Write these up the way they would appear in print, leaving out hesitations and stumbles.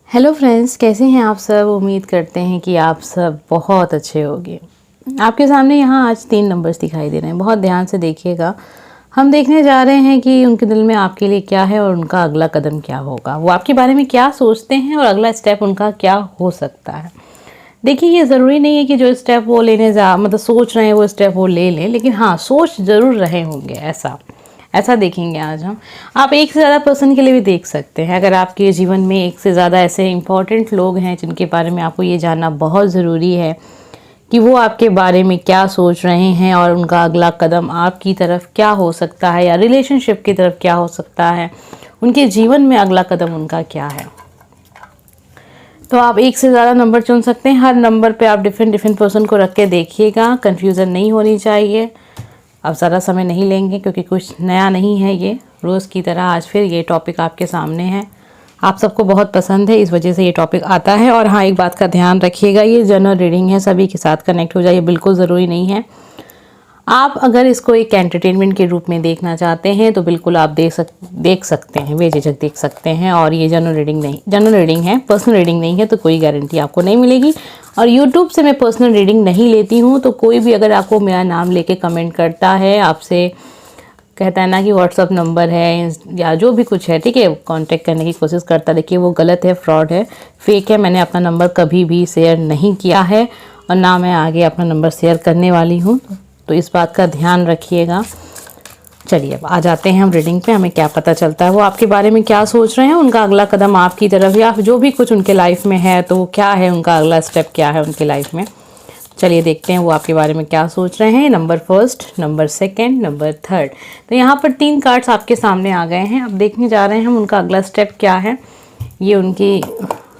Hello friends, कैसे हैं आप सब। उम्मीद करते हैं कि आप सब बहुत अच्छे होंगे। आपके सामने यहाँ आज 3 नंबर्स दिखाई दे रहे हैं। बहुत ध्यान से देखिएगा। हम देखने जा रहे हैं कि उनके दिल में आपके लिए क्या है और उनका अगला कदम क्या होगा। वो आपके बारे में क्या सोचते हैं और अगला स्टेप उनका क्या हो सकता है। देखिए, ये ज़रूरी नहीं है कि जो स्टेप वो लेने सोच रहे हैं वो स्टेप वो ले लें, लेकिन हाँ, सोच ज़रूर रहे होंगे। ऐसा देखेंगे आज हम। आप एक से ज़्यादा पर्सन के लिए भी देख सकते हैं। अगर आपके जीवन में एक से ज़्यादा ऐसे इंपॉर्टेंट लोग हैं जिनके बारे में आपको ये जानना बहुत ज़रूरी है कि वो आपके बारे में क्या सोच रहे हैं और उनका अगला कदम आपकी तरफ क्या हो सकता है या रिलेशनशिप की तरफ क्या हो सकता है, उनके जीवन में अगला कदम उनका क्या है। तो आप एक से ज़्यादा नंबर चुन सकते हैं। हर नंबर पे आप डिफरेंट पर्सन को रख के देखिएगा। कन्फ्यूज़न नहीं होनी चाहिए। अब ज़्यादा समय नहीं लेंगे क्योंकि कुछ नया नहीं है। ये रोज़ की तरह आज फिर ये टॉपिक आपके सामने है। आप सबको बहुत पसंद है, इस वजह से ये टॉपिक आता है। और हाँ, एक बात का ध्यान रखिएगा, ये जनरल रीडिंग है, सभी के साथ कनेक्ट हो जाए, बिल्कुल ज़रूरी नहीं है। आप अगर इसको एक एंटरटेनमेंट के रूप में देखना चाहते हैं तो बिल्कुल आप देख सकते हैं, बेझिझक देख सकते हैं। और ये जनरल रीडिंग है, पर्सनल रीडिंग नहीं है, तो कोई गारंटी आपको नहीं मिलेगी। और यूट्यूब से मैं पर्सनल रीडिंग नहीं लेती हूँ। तो कोई भी अगर आपको मेरा नाम लेके कमेंट करता है, आपसे कहता है ना कि व्हाट्सअप नंबर है या जो भी कुछ है, ठीक है, कांटेक्ट करने की कोशिश करता है, देखिए वो गलत है, फ्रॉड है, फेक है। मैंने अपना नंबर कभी भी शेयर नहीं किया है और ना मैं आगे अपना नंबर शेयर करने वाली हूँ। तो इस बात का ध्यान रखिएगा। चलिए अब आ जाते हैं हम रीडिंग पे। हमें क्या पता चलता है, वो आपके बारे में क्या सोच रहे हैं, उनका अगला कदम आपकी तरफ या जो भी कुछ उनके लाइफ में है तो क्या है, उनका अगला स्टेप क्या है उनके लाइफ में। चलिए देखते हैं वो आपके बारे में क्या सोच रहे हैं। Number 1, number 2, number 3। तो यहाँ पर 3 कार्ड्स आपके सामने आ गए हैं। अब देखने जा रहे हैं हम उनका अगला स्टेप क्या है। ये उनकी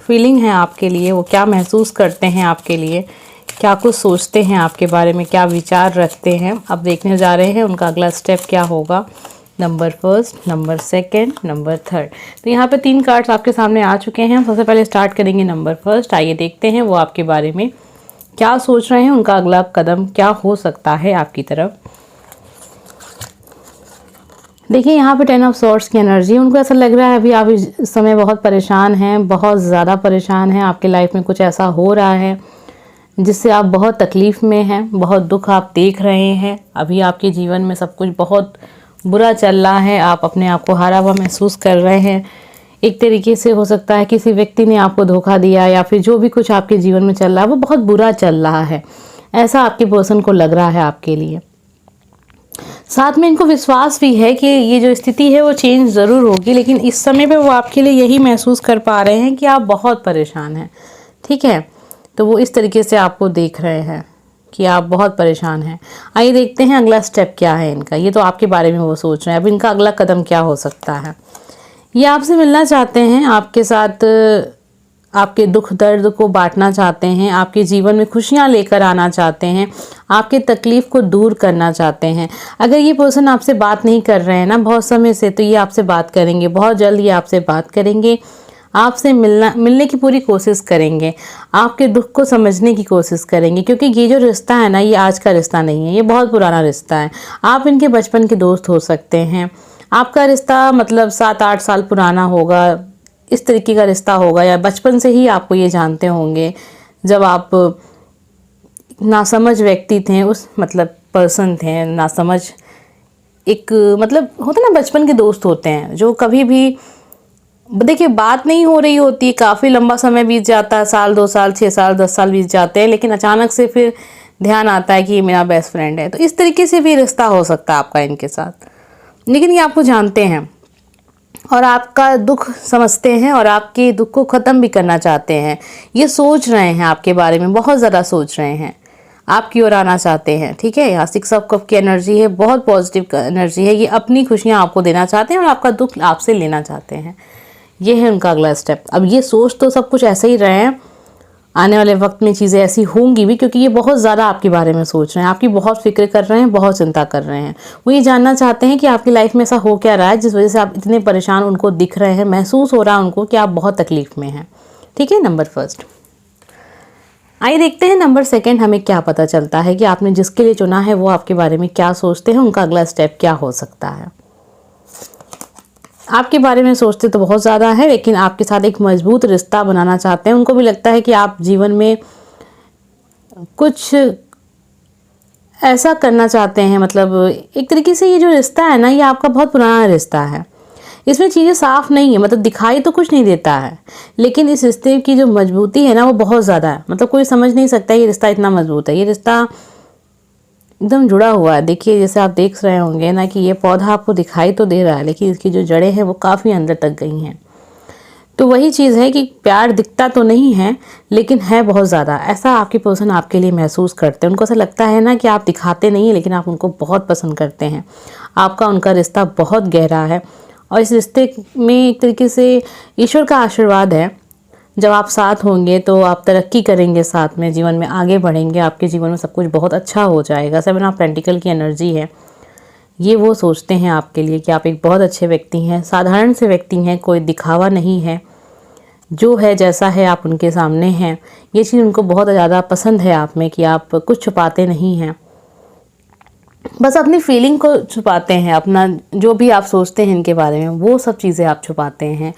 फीलिंग है आपके लिए, वो क्या महसूस करते हैं आपके लिए, क्या कुछ सोचते हैं आपके बारे में, क्या विचार रखते हैं। अब देखने जा रहे हैं उनका अगला स्टेप क्या होगा। Number 1, number 2, number 3। तो यहाँ पे 3 कार्ड्स आपके सामने आ चुके हैं। सबसे पहले स्टार्ट करेंगे नंबर 1। आइए देखते हैं वो आपके बारे में क्या सोच रहे हैं, उनका अगला कदम क्या हो सकता है आपकी तरफ। देखिए यहाँ पे 10 ऑफ सॉर्ड्स की एनर्जी, उनको ऐसा लग रहा है अभी आप इस समय बहुत परेशान हैं, बहुत ज़्यादा परेशान हैं। आपके लाइफ में कुछ ऐसा हो रहा है जिससे आप बहुत तकलीफ़ में हैं, बहुत दुख आप देख रहे हैं। अभी आपके जीवन में सब कुछ बहुत बुरा चल रहा है, आप अपने आप को हारा हुआ महसूस कर रहे हैं। एक तरीके से हो सकता है किसी व्यक्ति ने आपको धोखा दिया या फिर जो भी कुछ आपके जीवन में चल रहा है वो बहुत बुरा चल रहा है, ऐसा आपके पर्सन को लग रहा है आपके लिए। साथ में इनको विश्वास भी है कि ये जो स्थिति है वो चेंज ज़रूर होगी, लेकिन इस समय पे वो आपके लिए यही महसूस कर पा रहे हैं कि आप बहुत परेशान हैं, ठीक है। तो वो इस तरीके से आपको देख रहे हैं कि आप बहुत परेशान हैं। आइए देखते हैं अगला स्टेप क्या है इनका। ये तो आपके बारे में वो सोच रहे हैं, अब इनका अगला कदम क्या हो सकता है। ये आपसे मिलना चाहते हैं, आपके साथ आपके दुख दर्द को बांटना चाहते हैं, आपके जीवन में खुशियां लेकर आना चाहते हैं, आपके तकलीफ़ को दूर करना चाहते हैं। अगर ये पर्सन आपसे बात नहीं कर रहे हैं ना बहुत समय से, तो ये आपसे बात करेंगे, बहुत जल्द ये आपसे बात करेंगे, आपसे मिलने की पूरी कोशिश करेंगे, आपके दुख को समझने की कोशिश करेंगे। क्योंकि ये जो रिश्ता है ना, ये आज का रिश्ता नहीं है, ये बहुत पुराना रिश्ता है। आप इनके बचपन के दोस्त हो सकते हैं, आपका रिश्ता मतलब 7-8 साल पुराना होगा, इस तरीके का रिश्ता होगा, या बचपन से ही आपको ये जानते होंगे। जब आप नासमझ व्यक्ति थे, उस मतलब पर्सन थे नासमझ, एक मतलब होता ना, बचपन के दोस्त होते हैं जो कभी भी देखिए बात नहीं हो रही होती, काफ़ी लंबा समय बीत जाता है, साल 2 साल 6 साल 10 साल बीत जाते हैं, लेकिन अचानक से फिर ध्यान आता है कि ये मेरा बेस्ट फ्रेंड है। तो इस तरीके से भी रिश्ता हो सकता है आपका इनके साथ, लेकिन ये आपको जानते हैं और आपका दुख समझते हैं और आपके दुख को ख़त्म भी करना चाहते हैं। ये सोच रहे हैं आपके बारे में, बहुत ज़्यादा सोच रहे हैं, आपकी ओर आना चाहते हैं, ठीक है। यहाँ 6 ऑफ कप की एनर्जी है, बहुत पॉजिटिव एनर्जी है। ये अपनी खुशियाँ आपको देना चाहते हैं और आपका दुख आपसे लेना चाहते हैं। ये है उनका अगला स्टेप। अब ये सोच तो सब कुछ ऐसे ही रहे हैं, आने वाले वक्त में चीज़ें ऐसी होंगी भी, क्योंकि ये बहुत ज़्यादा आपके बारे में सोच रहे हैं, आपकी बहुत फिक्र कर रहे हैं, बहुत चिंता कर रहे हैं। वो ये जानना चाहते हैं कि आपकी लाइफ में ऐसा हो क्या रहा है जिस वजह से आप इतने परेशान उनको दिख रहे हैं, महसूस हो रहा है उनको कि आप बहुत तकलीफ़ में हैं, ठीक है। नंबर 1। आइए देखते हैं नंबर 2 हमें क्या पता चलता है कि आपने जिसके लिए चुना है वो आपके बारे में क्या सोचते हैं, उनका अगला स्टेप क्या हो सकता है। आपके बारे में सोचते तो बहुत ज़्यादा है, लेकिन आपके साथ एक मजबूत रिश्ता बनाना चाहते हैं। उनको भी लगता है कि आप जीवन में कुछ ऐसा करना चाहते हैं, मतलब एक तरीके से ये जो रिश्ता है ना, ये आपका बहुत पुराना रिश्ता है। इसमें चीज़ें साफ नहीं है, मतलब दिखाई तो कुछ नहीं देता है, लेकिन इस रिश्ते की जो मजबूती है ना वो बहुत ज़्यादा है। मतलब कोई समझ नहीं सकता ये रिश्ता इतना मजबूत है। ये रिश्ता एकदम जुड़ा हुआ है। देखिए जैसे आप देख रहे होंगे ना कि ये पौधा आपको दिखाई तो दे रहा है, लेकिन इसकी जो जड़ें हैं वो काफ़ी अंदर तक गई हैं। तो वही चीज़ है कि प्यार दिखता तो नहीं है, लेकिन है बहुत ज़्यादा। ऐसा आपके पर्सन आपके लिए महसूस करते हैं। उनको ऐसा लगता है ना कि आप दिखाते नहीं हैं, लेकिन आप उनको बहुत पसंद करते हैं। आपका उनका रिश्ता बहुत गहरा है, और इस रिश्ते में एक तरीके से ईश्वर का आशीर्वाद है। जब आप साथ होंगे तो आप तरक्की करेंगे, साथ में जीवन में आगे बढ़ेंगे, आपके जीवन में सब कुछ बहुत अच्छा हो जाएगा। 7 ऑफ पेंटिकल की एनर्जी है। ये वो सोचते हैं आपके लिए कि आप एक बहुत अच्छे व्यक्ति हैं, साधारण से व्यक्ति हैं, कोई दिखावा नहीं है, जो है जैसा है आप उनके सामने हैं। ये चीज़ उनको बहुत ज़्यादा पसंद है आप में, कि आप कुछ छुपाते नहीं हैं, बस अपनी फीलिंग को छुपाते हैं। अपना जो भी आप सोचते हैं इनके बारे में, वो सब चीज़ें आप छुपाते हैं।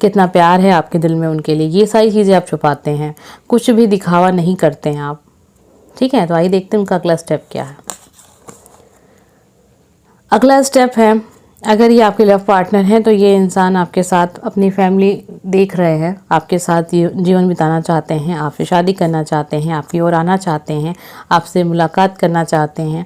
कितना प्यार है आपके दिल में उनके लिए, ये सारी चीज़ें आप छुपाते हैं। कुछ भी दिखावा नहीं करते हैं आप। ठीक है, तो आइए देखते हैं उनका अगला स्टेप क्या है। अगला स्टेप है, अगर ये आपके लव पार्टनर हैं तो ये इंसान आपके साथ अपनी फैमिली देख रहे हैं, आपके साथ जीवन बिताना चाहते हैं, आपसे शादी करना चाहते हैं, आपकी ओर आना चाहते हैं, आपसे मुलाकात करना चाहते हैं।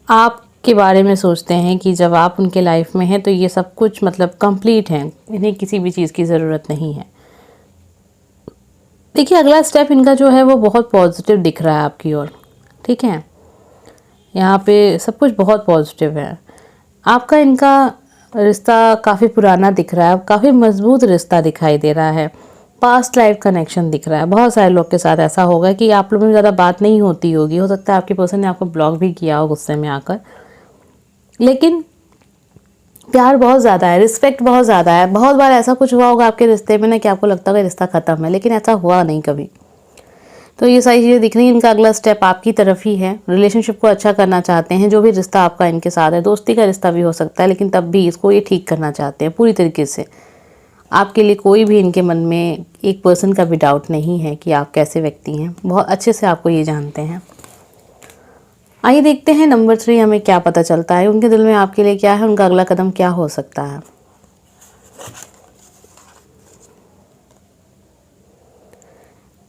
आपके बारे में सोचते हैं कि जब आप उनके लाइफ में हैं तो ये सब कुछ मतलब कंप्लीट है, इन्हें किसी भी चीज़ की ज़रूरत नहीं है। देखिए अगला स्टेप इनका जो है वो बहुत पॉजिटिव दिख रहा है आपकी ओर। ठीक है, यहाँ पे सब कुछ बहुत पॉजिटिव है। आपका इनका रिश्ता काफ़ी पुराना दिख रहा है, काफ़ी मजबूत रिश्ता दिखाई दे रहा है। पास्ट लाइफ कनेक्शन दिख रहा है। बहुत सारे लोग के साथ ऐसा होगा कि आप लोगों में ज़्यादा बात नहीं होती होगी, हो सकता है आपके पर्सन ने आपको ब्लॉक भी किया हो गुस्से में आकर, लेकिन प्यार बहुत ज़्यादा है, रिस्पेक्ट बहुत ज़्यादा है। बहुत बार ऐसा कुछ हुआ होगा आपके रिश्ते में ना कि आपको लगता होगा रिश्ता ख़त्म है, लेकिन ऐसा हुआ नहीं कभी। तो ये सारी चीज़ें दिख रही हैं। इनका अगला स्टेप आपकी तरफ ही है। रिलेशनशिप को अच्छा करना चाहते हैं। जो भी रिश्ता आपका इनके साथ है, दोस्ती का रिश्ता भी हो सकता है, लेकिन तब भी इसको ये ठीक करना चाहते हैं पूरी तरीके से। आपके लिए कोई भी इनके मन में 1% का भी डाउट नहीं है कि आप कैसे व्यक्ति हैं। बहुत अच्छे से आपको ये जानते हैं। आइए देखते हैं नंबर 3 हमें क्या पता चलता है। उनके दिल में आपके लिए क्या है, उनका अगला कदम क्या हो सकता है।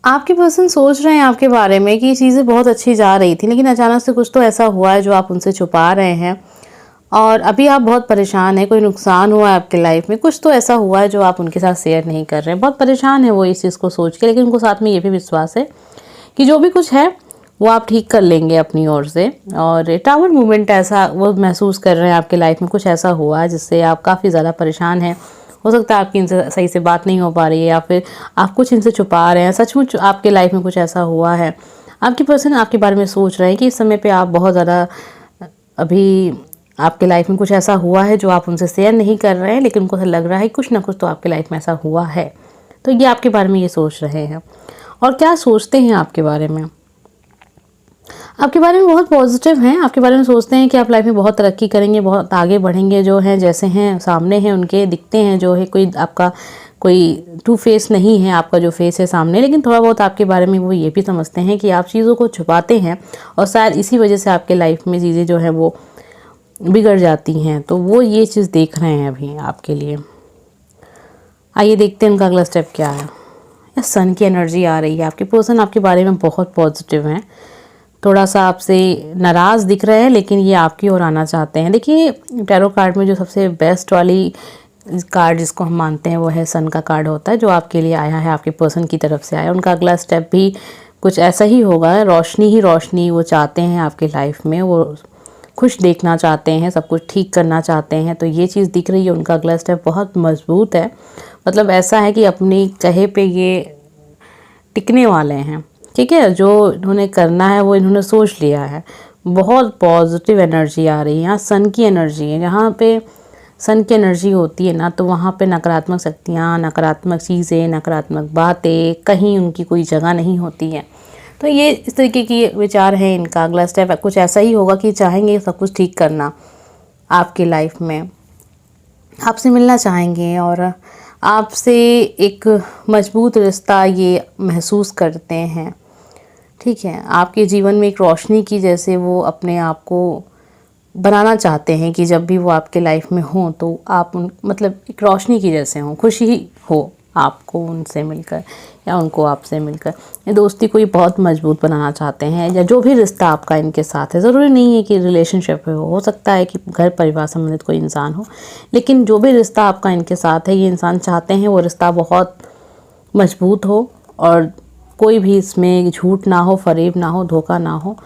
आपके पर्सन सोच रहे हैं आपके बारे में कि चीज़ें बहुत अच्छी जा रही थी, लेकिन अचानक से कुछ तो ऐसा हुआ है जो आप उनसे छुपा रहे हैं, और अभी आप बहुत परेशान हैं। कोई नुकसान हुआ है आपके लाइफ में, कुछ तो ऐसा हुआ है जो आप उनके साथ शेयर नहीं कर रहे हैं। बहुत परेशान है वो इस चीज़ को सोच के, लेकिन उनको साथ में ये भी विश्वास है कि जो भी कुछ है वो आप ठीक कर लेंगे अपनी ओर से। और टावर मूवमेंट ऐसा वो महसूस कर रहे हैं आपके लाइफ में कुछ ऐसा हुआ है जिससे आप काफ़ी ज़्यादा परेशान हैं। हो सकता है आपकी इनसे सही से बात नहीं हो पा रही है, या फिर आप कुछ इनसे छुपा रहे हैं। सचमुच आपके लाइफ में कुछ ऐसा हुआ है। आपके पर्सन आपके बारे में सोच रहे हैं कि इस समय पे आप बहुत ज़्यादा, अभी आपके लाइफ में कुछ ऐसा हुआ है जो आप उनसे शेयर नहीं कर रहे हैं, लेकिन उनको ऐसा लग रहा है कुछ ना कुछ तो आपके लाइफ में ऐसा हुआ है। तो ये आपके बारे में ये सोच रहे हैं। और क्या सोचते हैं आपके बारे में, आपके बारे में बहुत पॉजिटिव हैं। आपके बारे में सोचते हैं कि आप लाइफ में बहुत तरक्की करेंगे, बहुत आगे बढ़ेंगे। जो हैं जैसे हैं सामने हैं उनके दिखते हैं, जो है कोई आपका कोई टू फेस नहीं है आपका जो फेस है सामने, लेकिन थोड़ा बहुत आपके बारे में वो ये भी समझते हैं कि आप चीज़ों को छुपाते हैं, और शायद इसी वजह से आपके लाइफ में चीज़ें जो हैं वो बिगड़ जाती हैं। तो वो ये चीज़ देख रहे हैं अभी आपके लिए। आइए देखते हैं उनका अगला स्टेप क्या है। सन की एनर्जी आ रही है। आपके पर्सन आपके बारे में बहुत पॉजिटिव हैं। थोड़ा सा आपसे नाराज़ दिख रहे हैं, लेकिन ये आपकी ओर आना चाहते हैं। देखिए टैरो कार्ड में जो सबसे बेस्ट वाली कार्ड जिसको हम मानते हैं वो है सन का कार्ड होता है, जो आपके लिए आया है, आपके पर्सन की तरफ से आया। उनका अगला स्टेप भी कुछ ऐसा ही होगा। रोशनी ही रोशनी वो चाहते हैं आपके लाइफ में। वो खुश देखना चाहते हैं, सब कुछ ठीक करना चाहते हैं। तो ये चीज़ दिख रही है। उनका अगला स्टेप बहुत मजबूत है। मतलब ऐसा है कि अपनी कहे पे ये टिकने वाले हैं। ठीक है, जो इन्होंने करना है वो इन्होंने सोच लिया है। बहुत पॉजिटिव एनर्जी आ रही है। यहाँ सन की एनर्जी है। जहाँ पे सन की एनर्जी होती है ना, तो वहाँ पे नकारात्मक शक्तियाँ, नकारात्मक चीज़ें, नकारात्मक बातें कहीं उनकी कोई जगह नहीं होती है। तो ये इस तरीके की विचार है इनका। अगला स्टेप कुछ ऐसा ही होगा कि चाहेंगे सब कुछ ठीक करना आपकी लाइफ में। आपसे मिलना चाहेंगे और आपसे एक मजबूत रिश्ता ये महसूस करते हैं। ठीक है, आपके जीवन में एक रोशनी की जैसे वो अपने आप को बनाना चाहते हैं कि जब भी वो आपके लाइफ में हों तो आप उन मतलब एक रोशनी की जैसे हों, खुशी हो आपको उनसे मिलकर या उनको आपसे मिलकर। ये दोस्ती को ये बहुत मजबूत बनाना चाहते हैं, या जो भी रिश्ता आपका इनके साथ है, ज़रूरी नहीं है कि रिलेशनशिप हो सकता है कि घर परिवार संबंधित कोई इंसान हो, लेकिन जो भी रिश्ता आपका इनके साथ है, ये इंसान चाहते हैं वो रिश्ता बहुत मजबूत हो और कोई भी इसमें झूठ ना हो, फरेब ना हो, धोखा ना हो।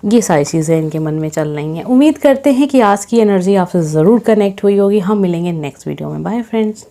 ये सारी चीज़ें इनके मन में चल रही हैं। उम्मीद करते हैं कि आज की एनर्जी आपसे ज़रूर कनेक्ट हुई होगी। हम मिलेंगे नेक्स्ट वीडियो में। Bye friends.